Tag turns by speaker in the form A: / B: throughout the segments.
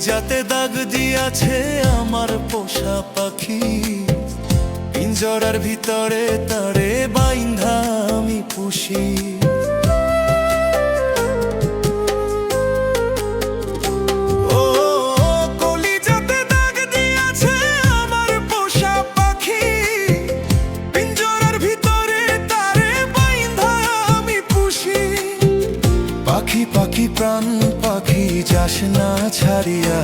A: কলিজাতে দাগ দিয়াছে আমার পোষা পাখি, পিঞ্জরার ভিতরে তারে বাইন্ধা আমি পুষি। ও কলিজাতে দাগ দিয়াছে আমার পোষা পাখি, পিঞ্জরার ভিতরে তারে বাইন্ধা আমি পুষি। পাখি পাখি প্রাণ পাখি যাস না ছাড়িয়া,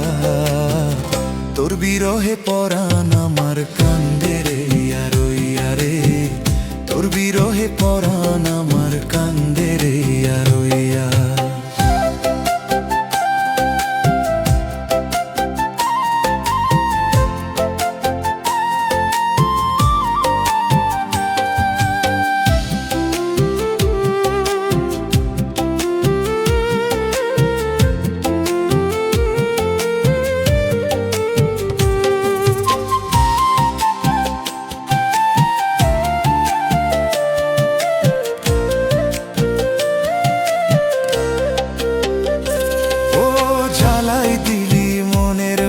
A: তোর বিরহে পরাণ আমার কান্দে রে রইয়া রে, তোর বিরহে পরাণ আমার কান্দে রে রইয়া।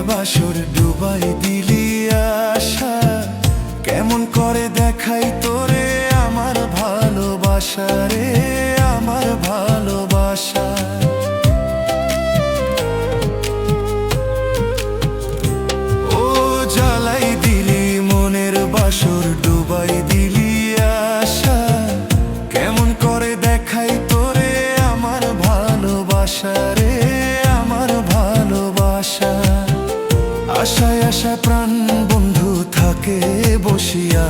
A: বাসর ডুবাই দিলি আশা, কেমন করে দেখাই তোরে আমার ভালোবাসা রে, আমার ভালোবাসা। ও জ্বালাই দিলি মনের বাসর ডুবাই দিলি আশা, কেমন করে দেখাই তোরে আমার ভালোবাসা রে, আমার ভালোবাসা। আশায় আশায় প্রাণ বন্ধু থাকে বসিয়া,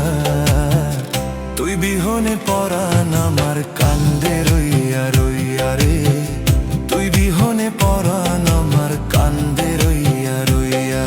A: তুই বিহনে পরাণ আমার কান্দে রইয়া রইয়া রে, তুই বিহনে পরাণ আমার কান্দে রইয়া রইয়া।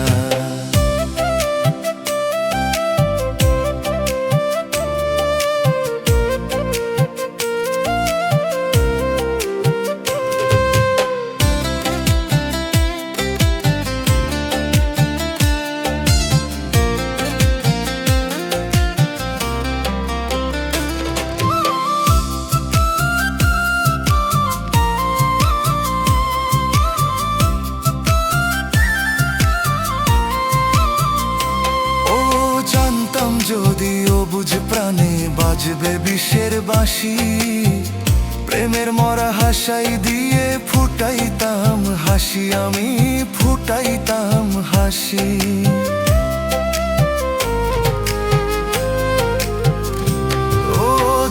A: যদিও বুঝ প্রাণে বাজবে বিষের বাঁশি, প্রেমের মরা হাসাই দিয়ে ফুটাইতাম হাসি, আমি ফুটাইতাম হাসি। ও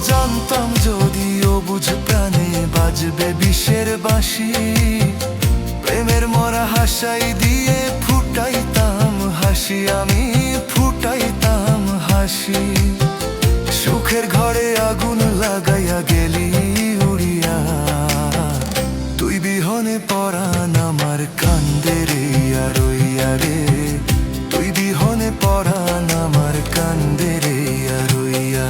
A: জানতাম যদিও বুঝ প্রাণে বাজবে বিষের বাঁশি, প্রেমের মরা হাসাই দিয়ে ফুটাইতাম হাসি, আমি ফুটাইতাম হাসি। সুখের ঘরে আগুন লাগাইয়া গেলি উড়িয়া, তুই বিহনে পরাণ আমার কান্দে রে রইয়া রে, তুই বিহনে পরাণ আমার কান্দে রে রইয়া।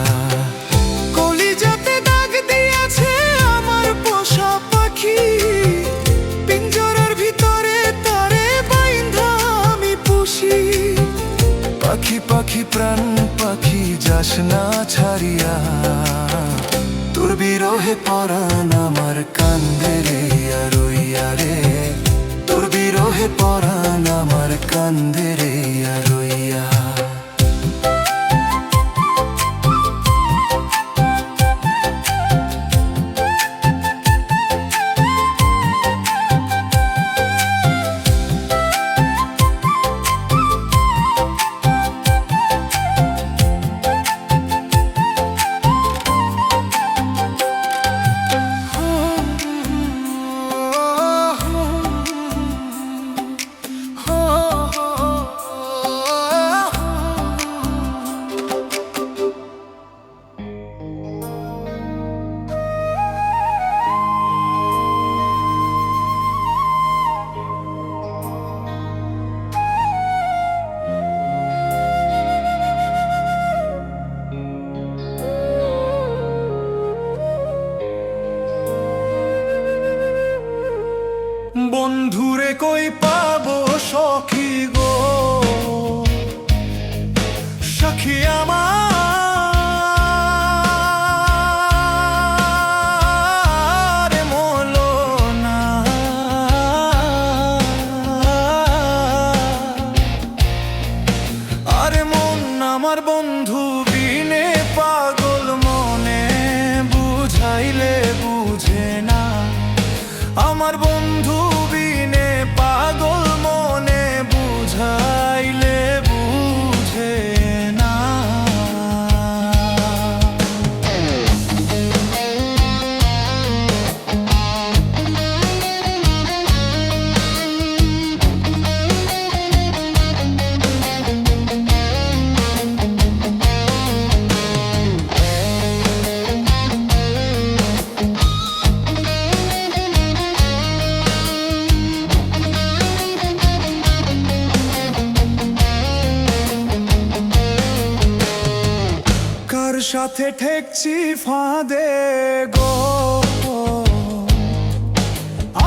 A: কলিজাতে দাগ দিয়াছে আমার পোষা পাখি, পিঞ্জরার ভিতরে তারে বাইন্ধা আমি পুষি। পাখি পাখি প্রাণ পাখি যাস না ছাড়িয়া, তোর বিরহে পরাণ আমার কান্দে রে রইয়া রে, তোর বিরহে পরাণ আমার কান্দে রে রইয়া। বন্ধুরে কই পাবো সখী গো, সখী আমার মলো না। সাথে ঠেকছি ফাঁদে গো,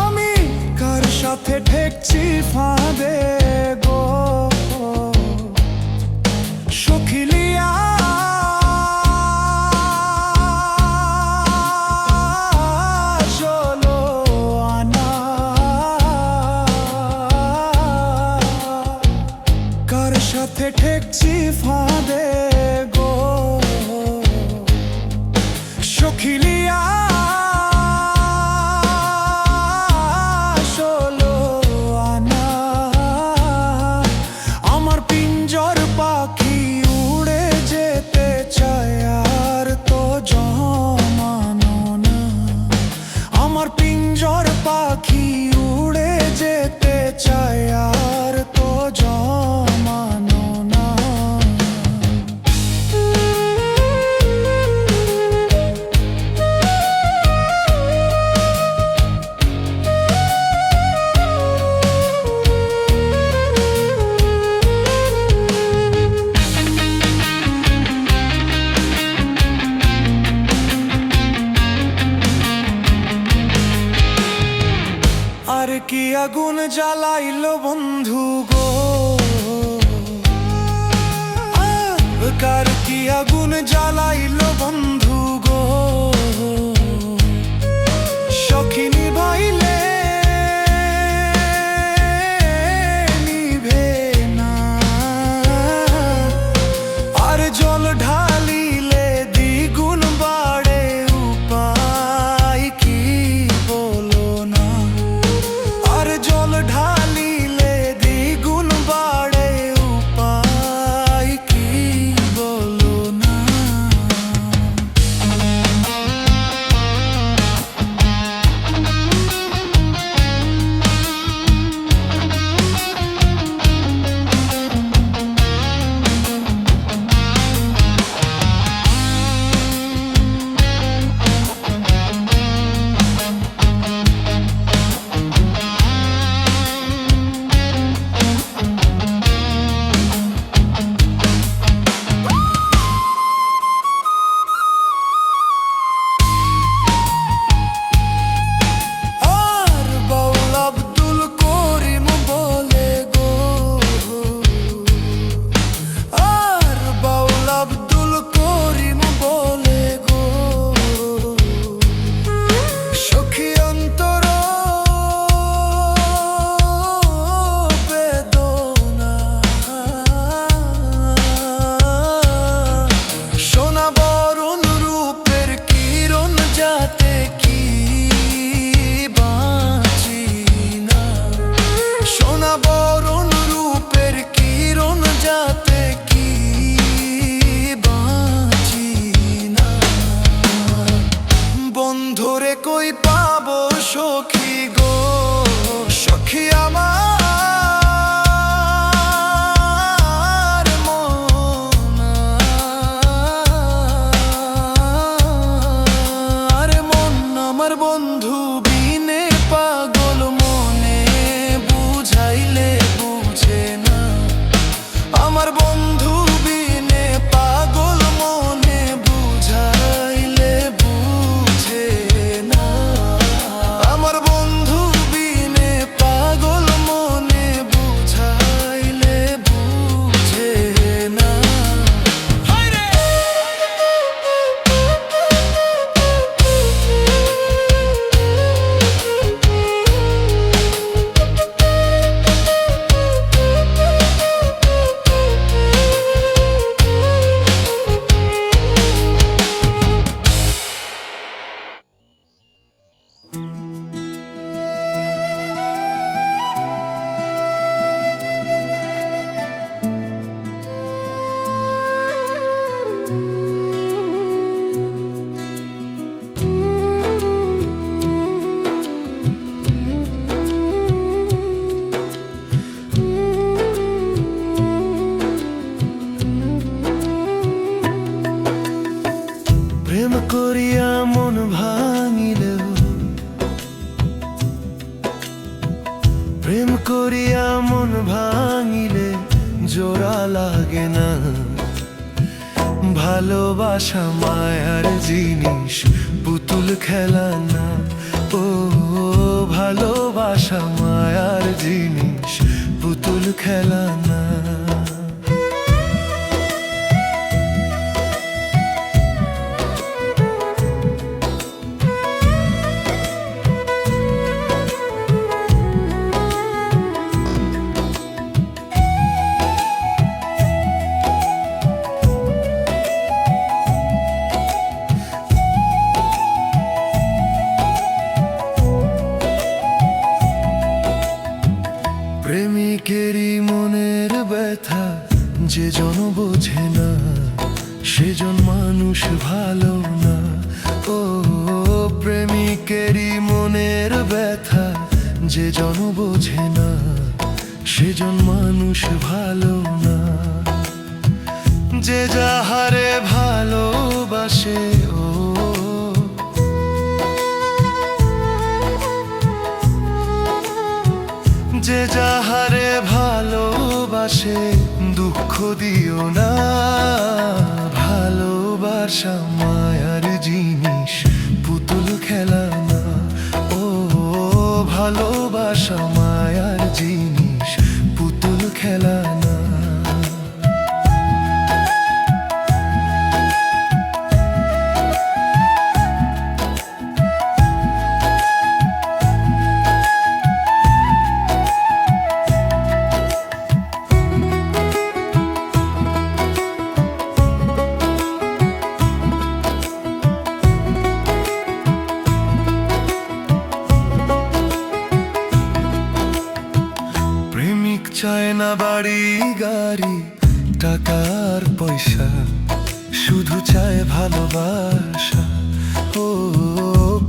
A: আমি কার সাথে ঠেকছি ফাঁদে গো, সখিলিয়া চলো আনা, কার সাথে ঠেকছি ফাঁদে গো, সখিলিয়া চলো আনা। আমার পিঞ্জর পাখি উড়ে যেতে চায় আর তো জমানো না, আমার পিঞ্জর পাখি উড়ে যেতে চায় আর তো জমানো না। আর কি আগুন জ্বালাইলো বন্ধু গো, কার কি আগুন জ্বালাইলো বন্ধু গো, সখী নিভাইলে নিভে না, আর জল ঢালিলে দ্বিগুণ বাড়ে উপায় কি বলো না, আর জল ঢালিলে দ্বিগুণ বাড়ে উপায় কি বলো না। বন্ধুরে কই পাবো সখী গো, সখী আমার মন, আরে মন আমার বন্ধু বিনে পাগল মনে, বুঝাইলে বুঝে না, আমার বন্ধু বিনে পাগল মনে, বুঝাইলে বুঝে না, আমার বন্ধু বিনে পাগল মনে, বুঝাইলে বুঝে না। প্রেম করিয়া মন ভাঙিলেও, প্রেম করিয়া মন ভাঙিলে জোড়া লাগে না, ভালোবাসা মায়ার জিনিস, পুতুল খেলা না। ও ভালোবাসা মায়ার জিনিস, পুতুল খেলা না। প্রেমিকেরই মনের ব্যথা যে জন বোঝে না, সেজন মানুষ ভালো না। ও প্রেমিকেরই মনের ব্যথা যে জন বোঝে না, সেজন মানুষ ভালো না। যে যাহারে ভালোবাসে, ও যে যাহারে ভালোবাসে, দুঃখ দিও না। ভালোবাসা মায়ার জিনিস, পুতুল খেলা না। ও ভালোবাসা মায়ার জিনিস, পুতুল খেলা না। চায় না বাড়ি গাড়ি টাকার পয়সা, শুধু চায় ভালোবাসা। ও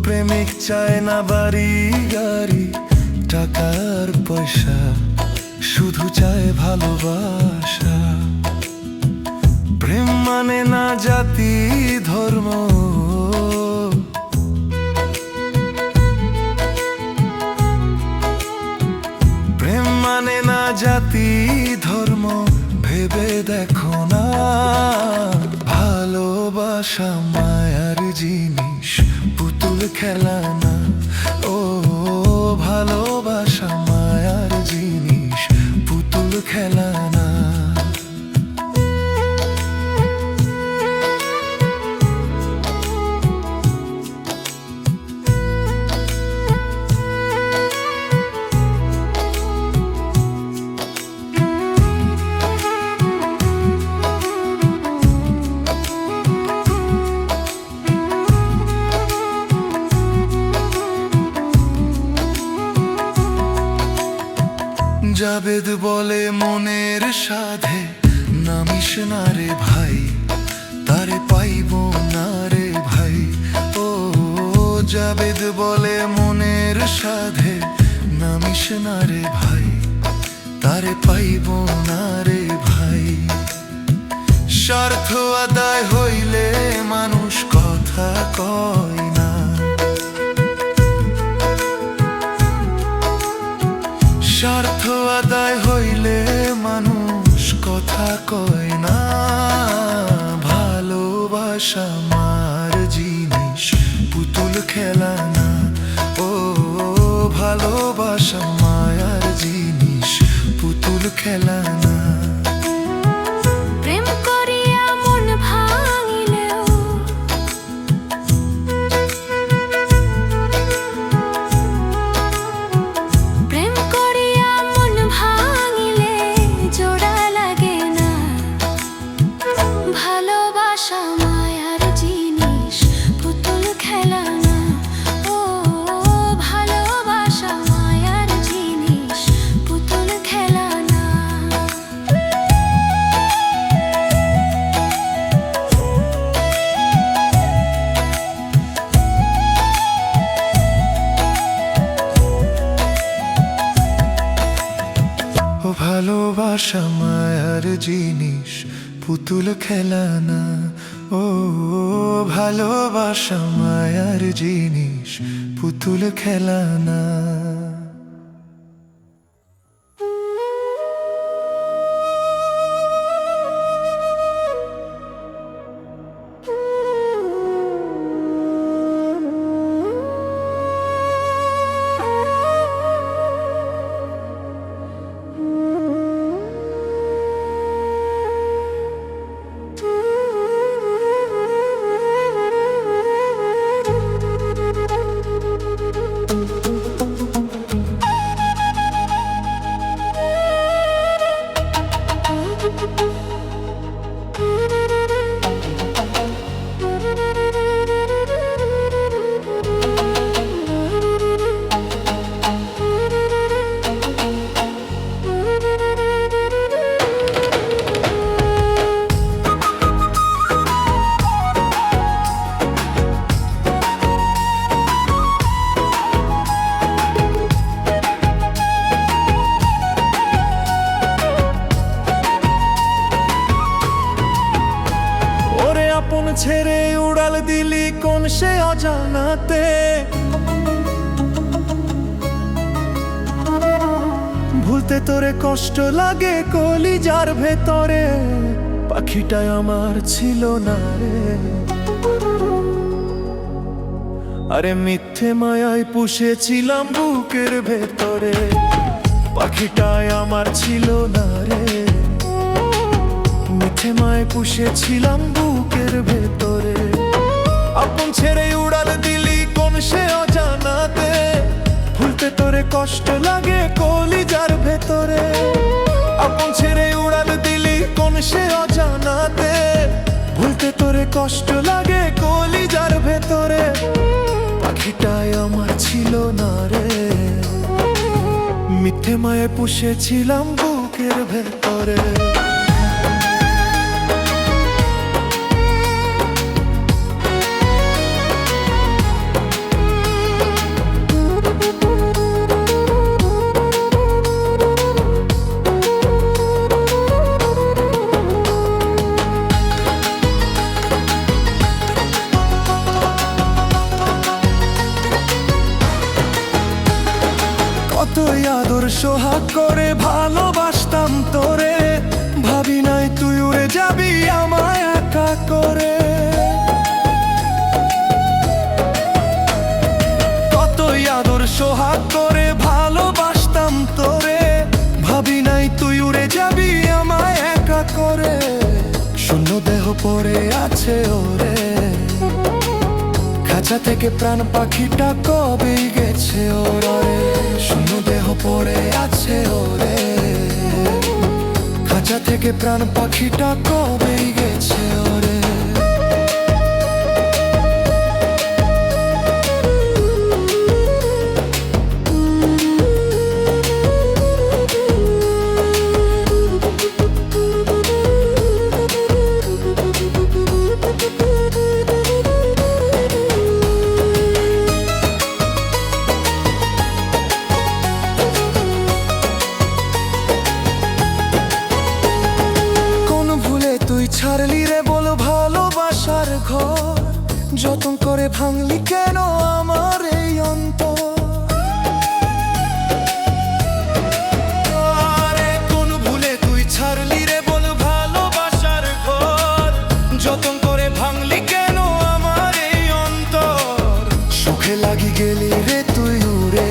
A: প্রেমিক চায় না বাড়ি গাড়ি টাকার পয়সা, শুধু চায় ভালোবাসা। প্রেম মানে না জাতি ধর্ম, প্রেম মানে না জাতি ধর্ম, ভেবে দেখো না। ভালোবাসা মায়ার জিনিস, পুতুল খেলা না। ও ভালোবাসা মায়ার জিনিস, পুতুল খেলা না। জাবেদ বলে মনের সাধে, নামিস না রে ভাই, তারে পাইব না রে ভাই। ও জাবেদ বলে মনের সাধে, নামিস না রে ভাই, তারে পাইব না রে ভাই। স্বার্থ আদায় হইলে মানুষ কথা কয় না, স্বার্থ আদায় হইলে মানুষ কথা কয় না। ভালোবাসা মার জিনিস, পুতুল খেলা না। ও ভালোবাসা মায়ার জিনিস, পুতুল খেলা না।
B: প্রেম করিয়া মন ভাঙিলেও, প্রেম করিয়া মন ভাঙিলে জোড়া লাগে না। ভালোবাসা মায়ার জিনিস, পুতুল খেলা না। ও ভালোবাসা মায়ার জিনিস, পুতুল খেলা না।
A: ও ভালোবাসা মায়ার জিনিস, পুতুল খেলা না। ও ভালোবাসা মায়ার জিনিস, পুতুল খেলা না। সে অজানাতে। ভুলতে তোরে কষ্ট লাগে কলিজার ভেতরে, পাখিটা আমার ছিল না রে। আরে মিথ্যে মায়ায় পুষেছিলাম বুকের ভেতরে, পাখিটাই আমার ছিল না রে। মিথ্যে মায়ায় পুষেছিলাম বুকের ভেতরে, আপন ছেড়ে উড়াল দিলি কোন সে অজানাতে। ভুলতে তোরে কষ্ট লাগে কলিজার ভেতরে, আপন ছেড়ে উড়াল দিলি কোন সে অজানাতে। ভুলতে তোরে কষ্ট লাগে কলিজার ভেতরে, পাখিটাই আমার ছিল না রে। মিথ্যে মায়ে পুষেছিলাম বুকের ভেতরে। কতই আদর সোহাগ করে ভালোবাসতাম তোরে, ভাবি নাই তুই উড়ে যাবি আমায় একা করে। কতই আদর সোহাগ করে ভালোবাসতাম তোরে, ভাবি নাই তুই উড়ে যাবি আমায় একা করে। শূন্য দেহ পড়ে আছে ওরে, খাঁচা থেকে প্রাণ পাখিটা কবেই গেছে ওরে। শূন্য দেহ পড়ে আছে ওরে, খাঁচা থেকে প্রাণ পাখিটা কবেই গেছে ওরে। ছাড়লি রে বল ভালোবাসার ঘর, যতন করে ভাঙলি কেন আমার এই অন্তর। আরে কোন ভুলে তুই ছাড়লি রে বল ভালোবাসার ঘর, যতন করে ভাঙলি কেন আমার এই অন্তর। সুখে লাগি গেলি রে তুই উড়ে,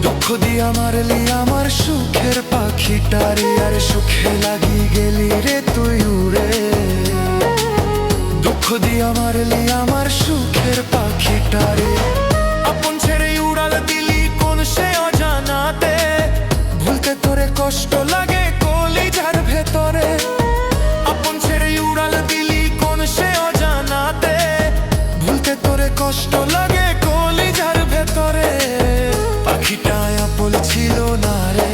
A: দুঃখ দিয়া মারলি আমার সুখের পাখিটারে। আর সুখে লাগি গেলি রে তুই উড়ে, দুঃখ দিয়া মারলি আমার সুখের পাখিটারে। আপন ছেড়ে উড়াল দিলি কোন সে অজানাতে, ভুলতে তোরে কষ্ট লাগে কলিজার ভেতরে। আপন ছেড়ে উড়াল দিলি কোন সে অজানাতে, ভুলতে তোরে কষ্ট লাগে কলিজার ভেতরে, পাখিটায় আপন ছিল না রে।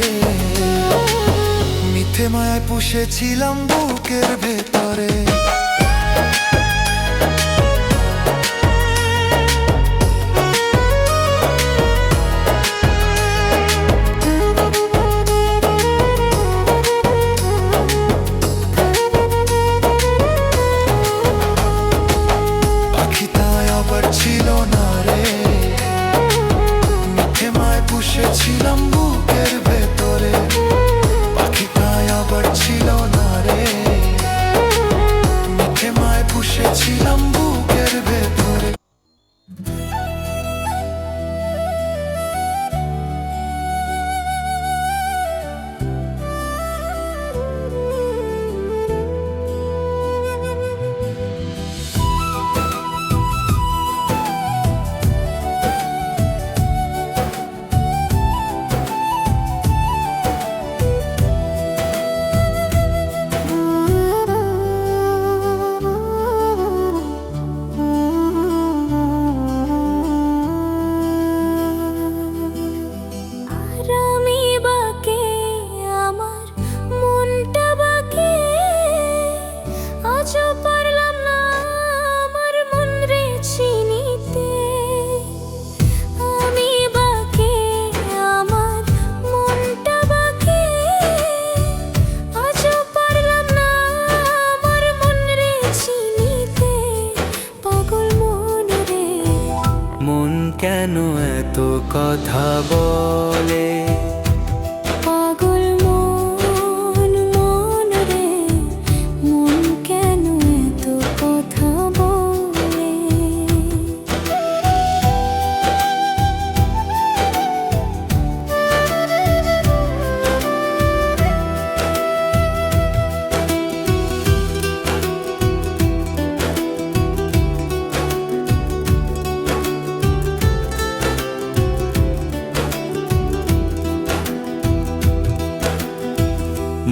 A: মিথ্যে মায়ায় পুষেছিলাম বুকের ভেতরে। পাখিটায় আবার ছিল না রে, মিথ্যে মায়ায় পুষেছিলাম বুকের ভেতরে, পাখিটায় আবার ছিল না রে। মিথ্যে মায়ায় পুষেছিলাম বুকের ভেতরে।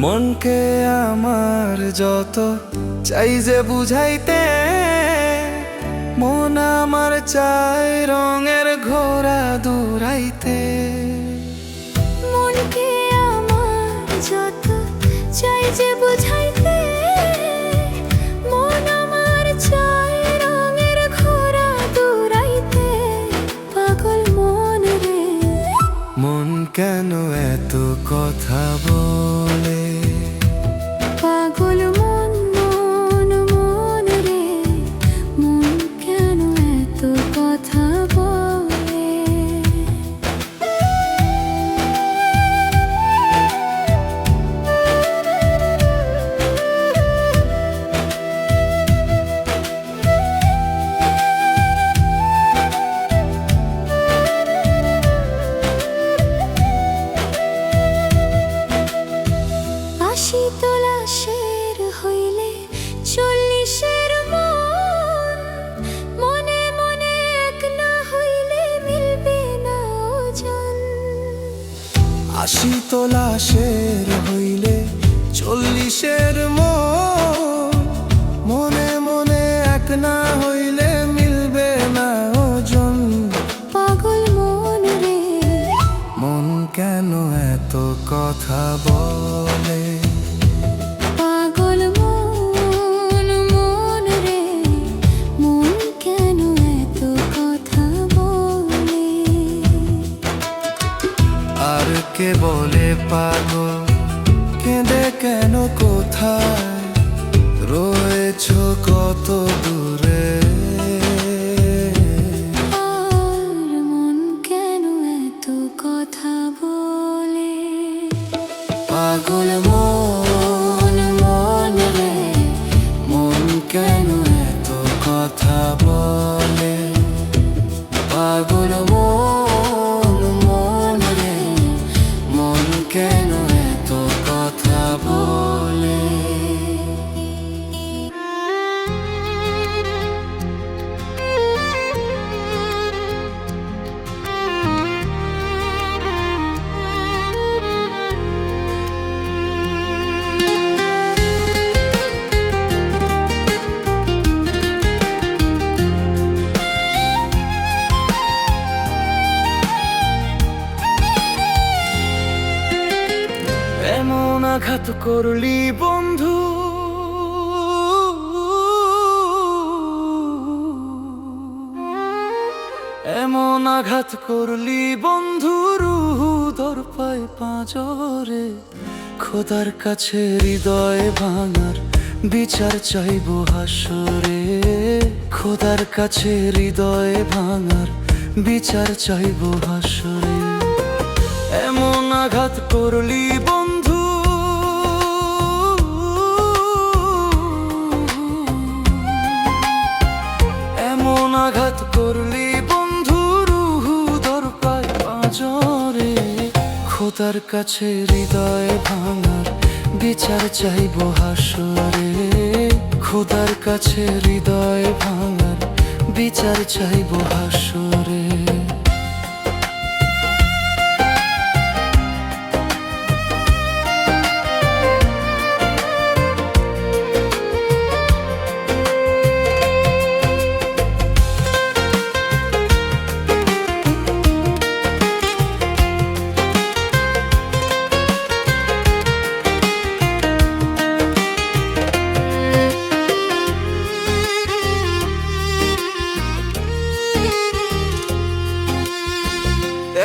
C: মনকে আমার যত চাই যে বুঝাইতে, মন আমার চাই রঙের ঘোড়া দৌড়াইতে।
B: মনকে আমার যত চাই যে বুঝাইতে, মন আমার চাই রঙের ঘোড়া দৌড়াইতে। পাগল মন রে,
C: মন কেন এত কথা বলে?
B: পাগল মন মন মন রে, মন কেন এত কথা বলে? আশি তোলা শের হইলে 40-এর মন, মনে মনে এক না হইলে মিলবে না ওজন।
C: 80 তোলা শের হইলে 40-এর মন, মনে মনে এক না হইলে মিলবে না ওজন।
B: পাগল মন রে,
C: মন কেন এত কথা বলে?
B: পাগল মন মন রে, মন কেন এত কথা বলে?
C: আর কে বলে পাগল, কেঁদে কেন কোথায় রয়েছ কত দূরে?
B: আর মন কেন এত কথা বলে?
C: পাগল মন মন রে, মন কেন এত কথা বলে? পাগল মন মন রে, মন কেন এত কথা বলে? এমন আঘাত করলি বন্ধু, এমন আঘাত করলি বন্ধু, রুহ দরপায় পাঁজরে। খোদার কাছে হৃদয় ভাঙার বিচার চাইব হাসরে। খোদার কাছে হৃদয় ভাঙার বিচার চাইব হাসরে। এমন আঘাত করলি বন্ধু, এমন আঘাত করলি বন্ধু, রুহ দরপায় পাঁজরে। খোদার কাছে হৃদয় ভাঙার বিচার চাইব হাসরে। খোদার কাছে হৃদয় ভাঙার বিচার চাইব হাসরে।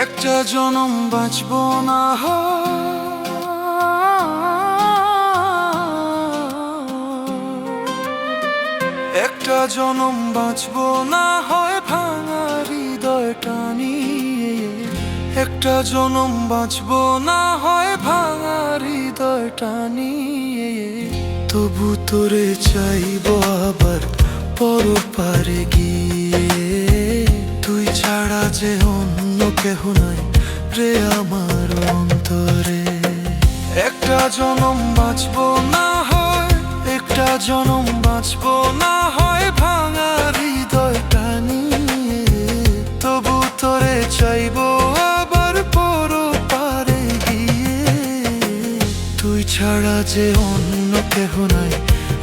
C: একটা জনম বাঁচব না একটা জনম বাঁচব না হয় ভাঙা হৃদয়টা নিয়ে। একটা জনম বাঁচব না হয় ভাঙা হৃদয়টা নিয়ে। তবু তোরে চাইব আবার পর পারে গিয়ে। তুই ছাড়া যে অন্য কেহ নাই রে আমার অন্তরে। একটা জনম বাঁচব না হয়, একটা জনম বাঁচব না হয় ভাঙা হৃদয়টা নিয়ে। তবু তোরে চাইব আবার পর পারে গিয়ে। তুই ছাড়া
A: যে অন্য কেহ নাই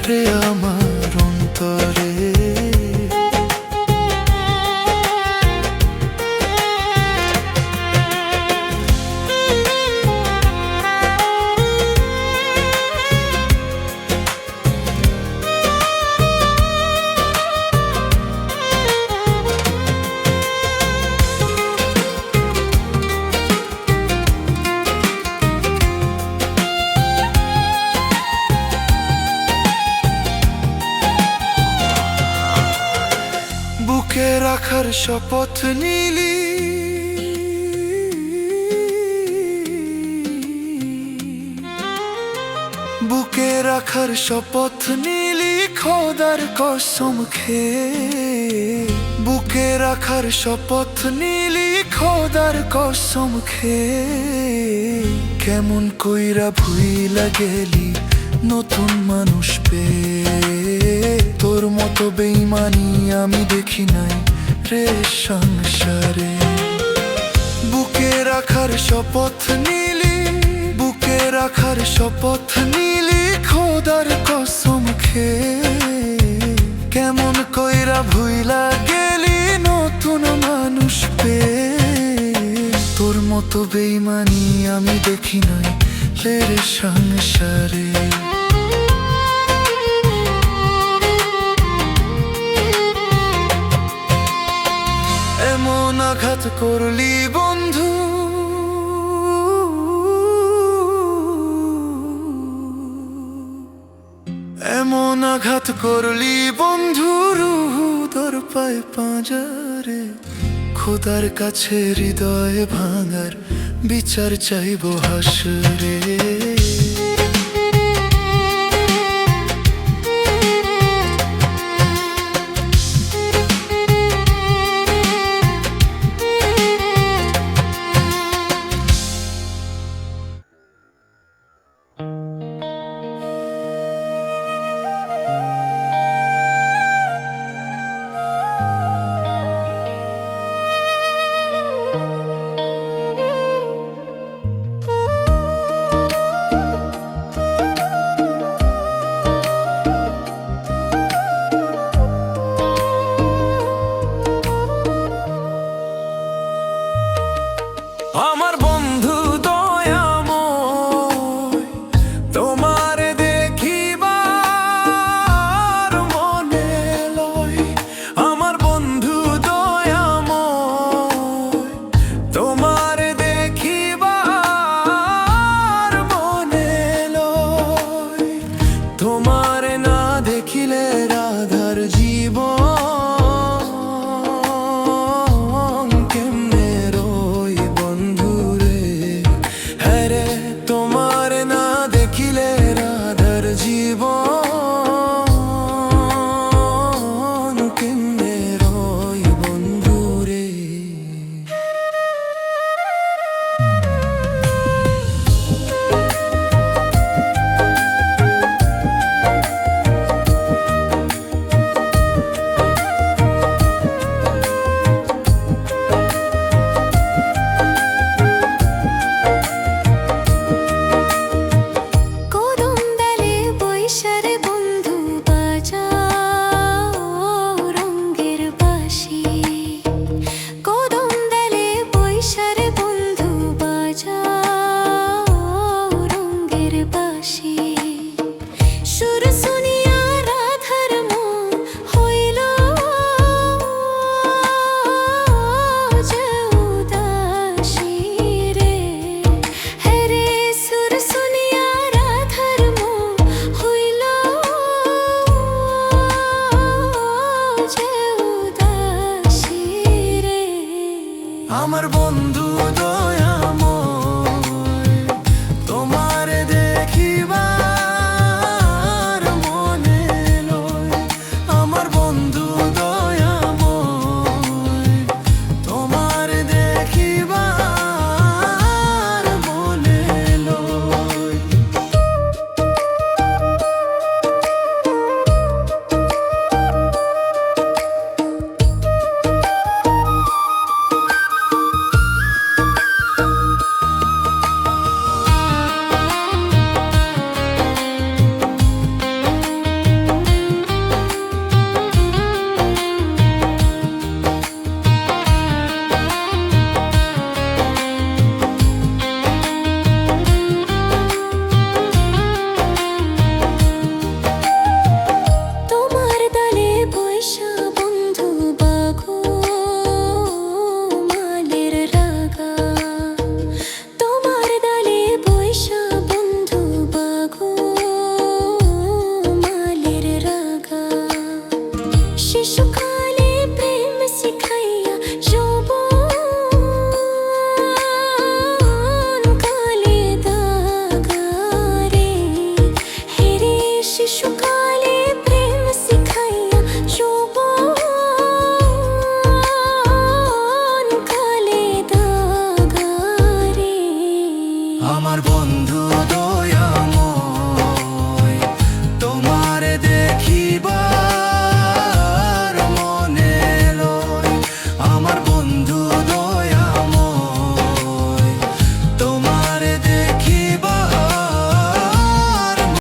A: রে আমার অন্তরে। বুকে রাখার শপথ নিলি, বুকে রাখার শপথ নিলি খোদার কসম খেয়ে। বুকে রাখার শপথ নিলি খোদার কসম খেয়ে। কেমন কইরা ভুইলা গেলি নতুন মানুষ পেয়ে। তোর মতো বেইমানি আমি দেখি নাই রে সংসারে। বুকে রাখার শপথ নিলি, বুকে রাখার শপথ নিলি খোদার কসম খেয়ে। কেমন কইরা ভুইলা গেলি নতুন মানুষ পেয়ে। তোর মতো বেইমানি আমি দেখি নাই রে সংসারে। এমন আঘাত করলি বন্ধু, এমন আঘাত করলি বন্ধু রুহু তোর পায়ে পাঁজারে। খোদার কাছে হৃদয় ভাঙার বিচার চাইব হাসরে।